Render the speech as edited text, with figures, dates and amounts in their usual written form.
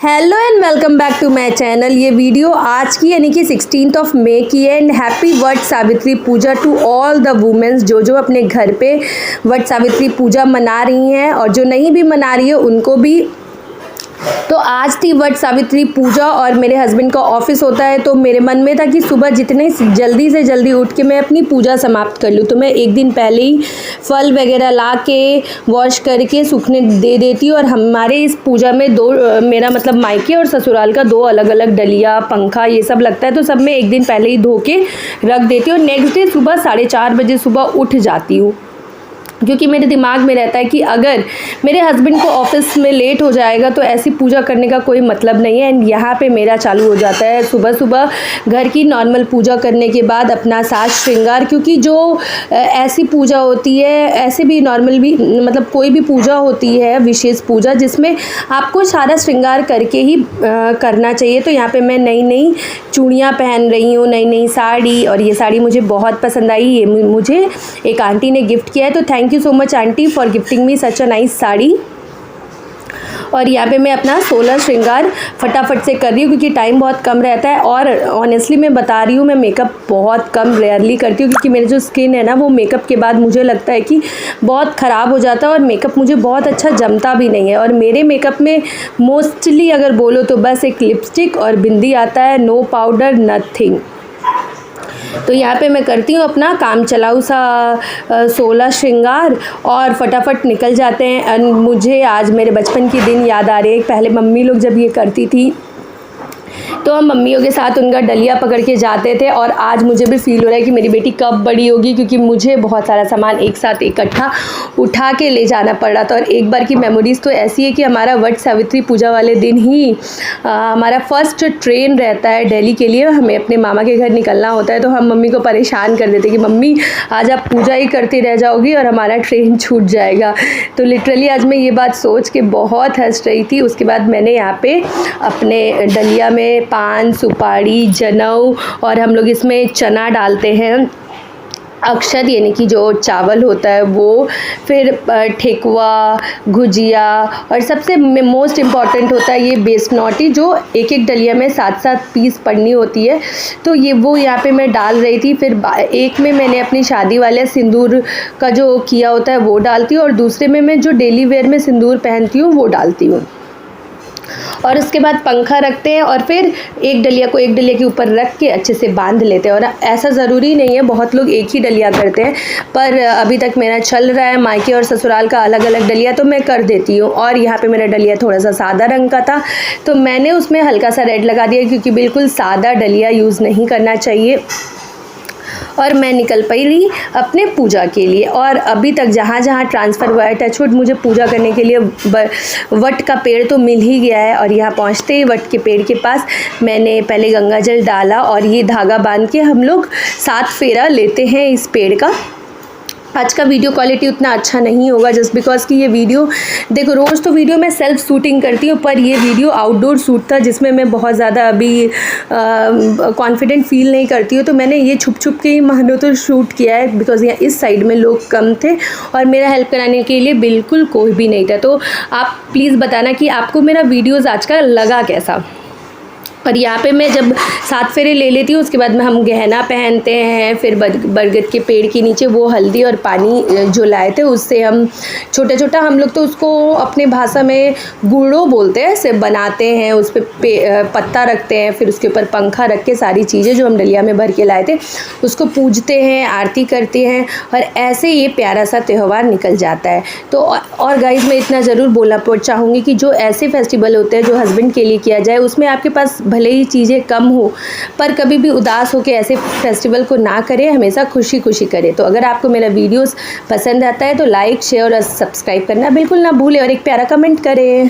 Hello and welcome back to my channel. ये video आज की यानी कि 16 मई की है। And happy Vat Savitri Puja to all the womens जो अपने घर पे वट सावित्री पूजा मना रही हैं और जो नहीं भी मना रही है उनको भी। तो आज थी वट सावित्री पूजा और मेरे हस्बैंड का ऑफिस होता है, तो मेरे मन में था कि सुबह जितने जल्दी से जल्दी उठ के मैं अपनी पूजा समाप्त कर लूँ। तो मैं एक दिन पहले ही फल वगैरह ला के वॉश करके सूखने दे देती हूँ। और हमारे इस पूजा में मेरा मतलब मायके और ससुराल का 2 अलग अलग डलिया पंखा ये सब लगता है, तो सब मैं एक दिन पहले ही धो के रख देती हूँ। और नेक्स्ट डे सुबह 4:30 बजे सुबह उठ जाती हूँ, क्योंकि मेरे दिमाग में रहता है कि अगर मेरे हस्बैंड को ऑफिस में लेट हो जाएगा तो ऐसी पूजा करने का कोई मतलब नहीं है। एंड यहाँ पे मेरा चालू हो जाता है सुबह सुबह घर की नॉर्मल पूजा करने के बाद अपना साज श्रृंगार, क्योंकि जो ऐसी पूजा होती है, ऐसे भी नॉर्मल भी मतलब कोई भी पूजा होती है विशेष पूजा जिसमें आपको सारा श्रृंगार करके ही करना चाहिए। तो यहाँ पर मैं नई नई चूड़ियाँ पहन रही हूँ, नई नई साड़ी, और ये साड़ी मुझे बहुत पसंद आई। ये मुझे एक आंटी ने गिफ्ट किया है, तो thank you so much aunty for gifting me such a nice sari. और यहाँ पे मैं अपना 16 श्रृंगार फटाफट से कर रही हूँ क्योंकि टाइम बहुत कम रहता है। और ऑनेस्टली मैं बता रही हूँ, मैं मेकअप बहुत कम रेयरली करती हूँ क्योंकि मेरी जो स्किन है ना वो मेकअप के बाद मुझे लगता है कि बहुत ख़राब हो जाता है और मेकअप मुझे बहुत अच्छा जमता भी नहीं है। और मेरे मेकअप में मोस्टली अगर बोलो तो बस एक लिपस्टिक और बिंदी आता है, नो पाउडर नथिंग। तो यहाँ पे मैं करती हूँ अपना काम चलाऊ सा 16 श्रृंगार और फटाफट निकल जाते हैं। मुझे आज मेरे बचपन की दिन याद आ रही है। पहले मम्मी लोग जब ये करती थी तो हम मम्मियों के साथ उनका डलिया पकड़ के जाते थे, और आज मुझे भी फील हो रहा है कि मेरी बेटी कब बड़ी होगी, क्योंकि मुझे बहुत सारा सामान एक साथ इकट्ठा उठा के ले जाना पड़ रहा था। और एक बार की मेमोरीज़ तो ऐसी है कि हमारा वट सावित्री पूजा वाले दिन ही हमारा फर्स्ट ट्रेन रहता है दिल्ली के लिए। हमें अपने मामा के घर निकलना होता है, तो हम मम्मी को परेशान कर देते कि मम्मी आज आप पूजा ही करती रह जाओगी और हमारा ट्रेन छूट जाएगा। तो लिटरली आज मैं ये बात सोच के बहुत हंस रही थी। उसके बाद मैंने यहाँ पे अपने डलिया में पान सुपारी जनेऊ और हम लोग इसमें चना डालते हैं, अक्षत यानी कि जो चावल होता है वो, फिर ठेकुआ गुजिया, और सबसे मोस्ट इम्पॉर्टेंट होता है ये बेसनौटी जो एक एक डलिया में 7-7 पीस पड़नी होती है। तो ये वो यहाँ पे मैं डाल रही थी। फिर एक में मैंने अपनी शादी वाले सिंदूर का जो किया होता है वो डालती हूँ, और दूसरे में मैं जो डेली वेयर में सिंदूर पहनती हूँ वो डालती हूँ। और उसके बाद पंखा रखते हैं और फिर एक डलिया को एक डलिया के ऊपर रख के अच्छे से बांध लेते हैं। और ऐसा ज़रूरी नहीं है, बहुत लोग एक ही डलिया करते हैं, पर अभी तक मेरा चल रहा है मायके और ससुराल का अलग अलग डलिया, तो मैं कर देती हूँ। और यहाँ पे मेरा डलिया थोड़ा सा सादा रंग का था, तो मैंने उसमें हल्का सा रेड लगा दिया क्योंकि बिल्कुल सादा डलिया यूज़ नहीं करना चाहिए। और मैं निकल पड़ी अपने पूजा के लिए। और अभी तक जहाँ जहाँ ट्रांसफ़र हुआ है, टचवुड मुझे पूजा करने के लिए वट का पेड़ तो मिल ही गया है। और यहाँ पहुँचते ही वट के पेड़ के पास मैंने पहले गंगा जल डाला और ये धागा बांध के हम लोग 7 फेरा लेते हैं इस पेड़ का। आज का वीडियो क्वालिटी उतना अच्छा नहीं होगा जस्ट बिकॉज कि ये वीडियो देखो, रोज़ तो वीडियो मैं सेल्फ शूटिंग करती हूँ, पर ये वीडियो आउटडोर शूट था जिसमें मैं बहुत ज़्यादा अभी कॉन्फिडेंट फील नहीं करती हूँ। तो मैंने ये छुप छुप के ही मानो तो शूट किया है बिकॉज यहाँ इस साइड में लोग कम थे और मेरा हेल्प कराने के लिए बिल्कुल कोई भी नहीं था। तो आप प्लीज़ बताना कि आपको मेरा वीडियोज़ आज का लगा कैसा। और यहाँ पे मैं जब 7 फेरे ले लेती हूँ उसके बाद में हम गहना पहनते हैं। फिर बरगद के पेड़ के नीचे वो हल्दी और पानी जो लाए थे उससे हम छोटा छोटा, हम लोग तो उसको अपने भाषा में गुड़ो बोलते हैं, से बनाते हैं। उस पर पत्ता रखते हैं, फिर उसके ऊपर पंखा रख के सारी चीज़ें जो हम डलिया में भर के लाए थे उसको पूजते हैं, आरती करते हैं, और ऐसे ये प्यारा सा त्यौहार निकल जाता है। तो और गाइस मैं इतना ज़रूर बोलना चाहूँगी कि जो ऐसे फेस्टिवल होते हैं जो हस्बैंड के लिए किया जाए, उसमें आपके पास भले ही चीज़ें कम हो पर कभी भी उदास होकर ऐसे फेस्टिवल को ना करें, हमेशा खुशी खुशी करें। तो अगर आपको मेरा वीडियोस पसंद आता है तो लाइक शेयर और सब्सक्राइब करना बिल्कुल ना भूलें और एक प्यारा कमेंट करें।